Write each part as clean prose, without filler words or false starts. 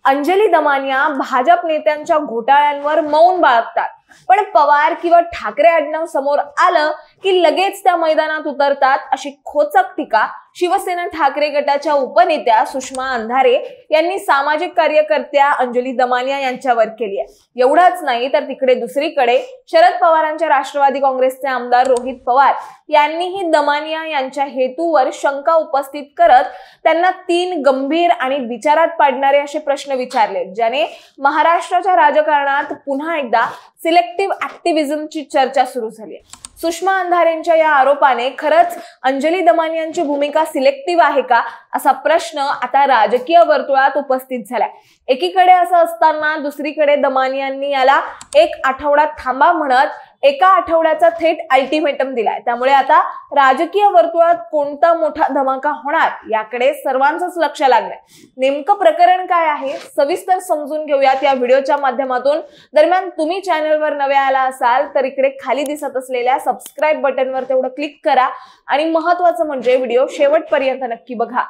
अंजली दमानिया भाजप नेत्यांच्या घोटाळ्यांवर मौन बाळगतात, पण पवार किंवा ठाकरे आडनाव समोर आलं की लगेच त्या मैदानात उतरतात, अशी खोचक टीका शिवसेना ठाकरे गटाच्या उपनेत्या सुषमा अंधारे यांनी सामाजिक कार्यकर्त्या अंजली दमानिया यांच्यावर केली आहे। एवढंच नाही तर तिकडे दुसरीकडे शरद पवारांच्या राष्ट्रवादी काँग्रेसचे आमदार रोहित पवार यांनीही दमानिया यांच्या हेतूवर शंका उपस्थित करत त्यांना 3 गंभीर आणि विचारात पाडणारे असे प्रश्न विचारले, ज्याने महाराष्ट्राच्या राजकारणात पुन्हा एकदा सिलेक्टिव्ह ऍक्टिव्हिजमची चर्चा सुरू झाली आहे। सुषमा अंधारेंच्या या आरोपाने खरंच अंजली दमानियांची भूमिका सिलेक्टिव्ह आहे का, असा प्रश्न आता राजकीय वर्तुळात उपस्थित झालाय। एकीकडे असं असताना दुसरीकडे दमानियांनी याला 1 आठवडा थांबा म्हणत 1 आठवड्याचा थेट अल्टिमेटम दिलाय। त्यामुळे आता राजकीय वर्तुळात कोणता मोठा धमाका होणार याकडे सर्वांचंच लक्ष लागलंय। नेमकं प्रकरण काय आहे सविस्तर समजून घेऊयात या व्हिडिओच्या माध्यमातून। दरम्यान तुम्ही चॅनलवर नवे आला असाल तर इकडे खाली दिसत असलेल्या सबस्क्राइब बटनवर तेवढं क्लिक करा आणि महत्त्वाचं म्हणजे व्हिडिओ शेवटपर्यंत नक्की बघा।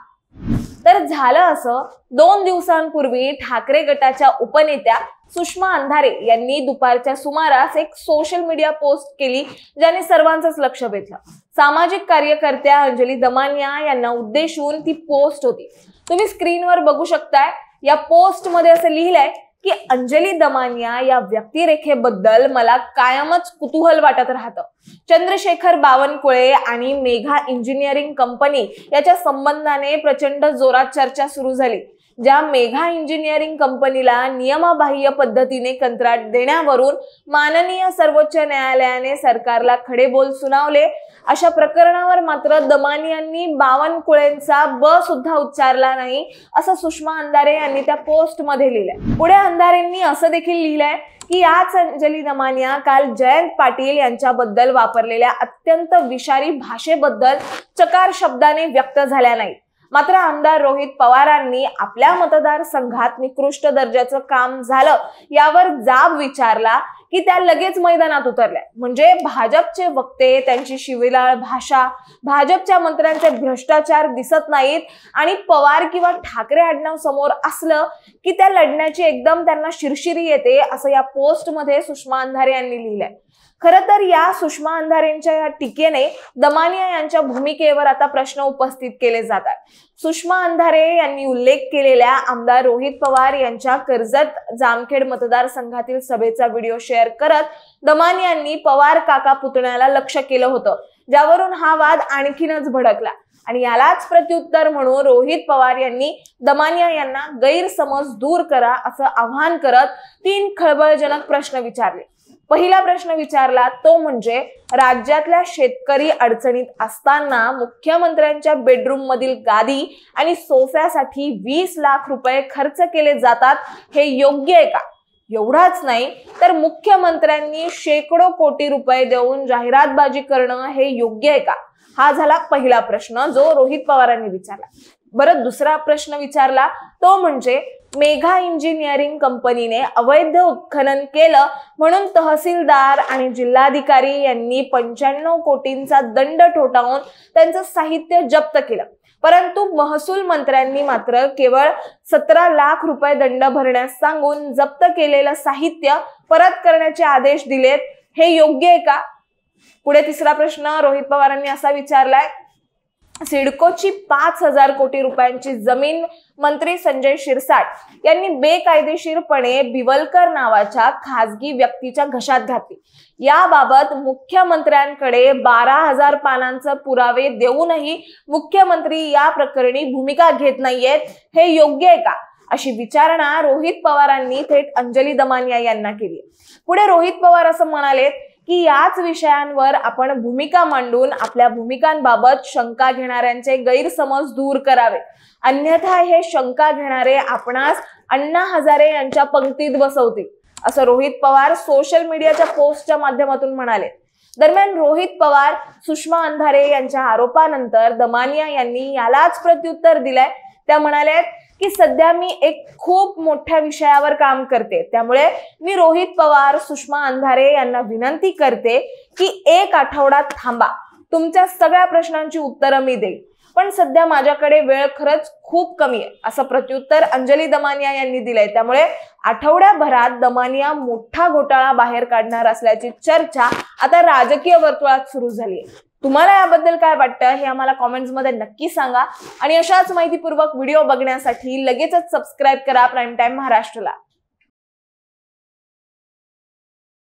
तर झालं असं, 2 दिवसांपूर्वी ठाकरे गटाच्या उपनेत्या सुषमा अंधारे यांनी दुपारच्या सुमारास एक सोशल मीडिया पोस्ट केली, ज्याने सर्वांचंच लक्ष वेधलं। सामाजिक कार्यकर्त्या अंजली दमानिया यांना उद्देशून ती पोस्ट होती। तुम्ही स्क्रीनवर बघू शकताय। या पोस्ट मध्ये असं लिहिलंय की अंजली दमानिया या व्यक्तिरेखेबद्दल मला कायमच कुतूहल वाटत राहतं। चंद्रशेखर बावनकुळे आणि मेघा इंजिनिअरिंग कंपनी याच्या संबंधाने प्रचंड जोरात चर्चा सुरू झाली। ज्या मेघा इंजिनिअरिंग कंपनीला नियमाबाह्य पद्धतीने कंत्राट देण्यावरून माननीय सर्वोच्च न्यायालयाने सरकारला खडेबोल सुनावले, अशा प्रकरणावर मात्र दमानियांनी बावनकुळेंचा ब सुद्धा उच्चारला नाही, असं सुषमा अंधारे यांनी त्या पोस्ट मध्ये लिहिलंय। पुढे अंधारेंनी असं देखील लिहिलंय की याच अंजली दमानिया काल जयंत पाटील यांच्याबद्दल वापरलेल्या अत्यंत विषारी भाषेबद्दल चकार शब्दाने व्यक्त झाल्या नाहीत। मात्र आमदार रोहित पवारांनी आपल्या मतदारसंघात निकृष्ट दर्जाचं काम झालं यावर जाब विचारला की त्या लगेच मैदानात उतरल्या। म्हणजे भाजपचे वक्ते, त्यांची शिवीगाळ भाषा, भाजपच्या मंत्र्यांचे भ्रष्टाचार दिसत नाहीत आणि पवार किंवा ठाकरे आडनाव समोर असलं की त्या लढण्याची एकदम त्यांना शिरशिरी येते, असं या पोस्ट मध्ये सुषमा अंधारे यांनी लिहिलंय। खरं तर या सुषमा अंधारेंच्या या टीकेने दमानिया यांच्या भूमिकेवर आता प्रश्न उपस्थित केले जातात। सुषमा अंधारे यांनी उल्लेख केलेल्या आमदार रोहित पवार यांच्या कर्जत जामखेड मतदारसंघातील सभेचा व्हिडिओ शेअर करत दमानियांनी पवार काका पुतण्याला लक्ष केलं होतं, ज्यावरून हा वाद आणखीनच भडकला। आणि यालाच प्रत्युत्तर म्हणून रोहित पवार यांनी दमानिया यांना गैरसमज दूर करा असं आवाहन करत 3 खळबळजनक प्रश्न विचारले। पहिला प्रश्न विचारला तो म्हणजे राज्यातल्या शेतकरी अडचणीत असताना मुख्यमंत्र्यांच्या बेडरूम मधील गादी आणि सोफ्यासाठी 20 लाख रुपये खर्च केले जातात, हे योग्य आहे का? एवढाच नाही तर मुख्यमंत्र्यांनी शेकडो कोटी रुपये देऊन जाहिरातबाजी करणं हे योग्य आहे का? हा झाला पहिला प्रश्न जो रोहित पवारांनी विचारला। बरं, दुसरा प्रश्न विचारला तो म्हणजे मेघा इंजिनिअरिंग कंपनीने अवैध उत्खनन केलं म्हणून तहसीलदार आणि जिल्हाधिकारी यांनी 95 कोटींचा दंड ठोठावून त्यांचं साहित्य जप्त केलं, परंतु महसूल मंत्र्यांनी मात्र केवळ 17 लाख रुपये दंड भरण्यास सांगून जप्त केलेलं साहित्य परत करण्याचे आदेश दिलेत, हे योग्य आहे का? पुढे तिसरा प्रश्न रोहित पवारांनी असा विचारलाय, सिडकोची 5000 कोटी रुपयांची जमीन मंत्री संजय शिरसाट यांनी बेकायदेशीरपणे बिवलकर नावाच्या खासगी व्यक्तीच्या घशात घातली। याबाबत मुख्यमंत्र्यांकडे 12,000 पानांचे पुरावे देऊनही मुख्यमंत्री या प्रकरणी भूमिका घेत नाहीयेत, हे योग्य आहे का? अशी विचारणा रोहित पवारांनी थेट अंजली दमानिया यांना केली। पुढे रोहित पवार असं म्हणाले की याच विषयांवर आपण भूमिका मांडून आपल्या भूमिकांबाबत शंका घेणाऱ्यांचे गैरसमज दूर करावे, अन्यथा हे शंका घेणारे आपणास अण्णा हजारे यांच्या पंक्तीत बसवतील, असं रोहित पवार सोशल मीडियाच्या पोस्टच्या माध्यमातून म्हणाले। दरम्यान रोहित पवार सुषमा अंधारे यांच्या आरोपानंतर दमानिया यांनी यालाच प्रत्युत्तर दिलंय। त्या म्हणाल्या की सध्या मी एक खूप मोठ्या विषयावर काम करते, त्यामुळे मी रोहित पवार सुषमा अंधारे यांना विनंती करते की 1 आठवडा थांबा, तुमच्या सगळ्या प्रश्नांची उत्तरं मी देईन। पण सध्या माझ्याकडे वेळ खरंच खूप कमी आहे, असं प्रत्युत्तर अंजली दमानिया यांनी दिलंय। त्यामुळे आठवड्याभरात दमानिया मोठा घोटाळा बाहेर काढणार असल्याची चर्चा आता राजकीय वर्तुळात सुरू झाली आहे। तुम्हाला याबद्दल काय वाटतं हे आम्हाला कमेंट्स मध्ये नक्की सांगा आणि अशाच माहितीपूर्वक व्हिडिओ बघण्यासाठी लगेचच सबस्क्राइब करा प्राईम टाइम महाराष्ट्रला।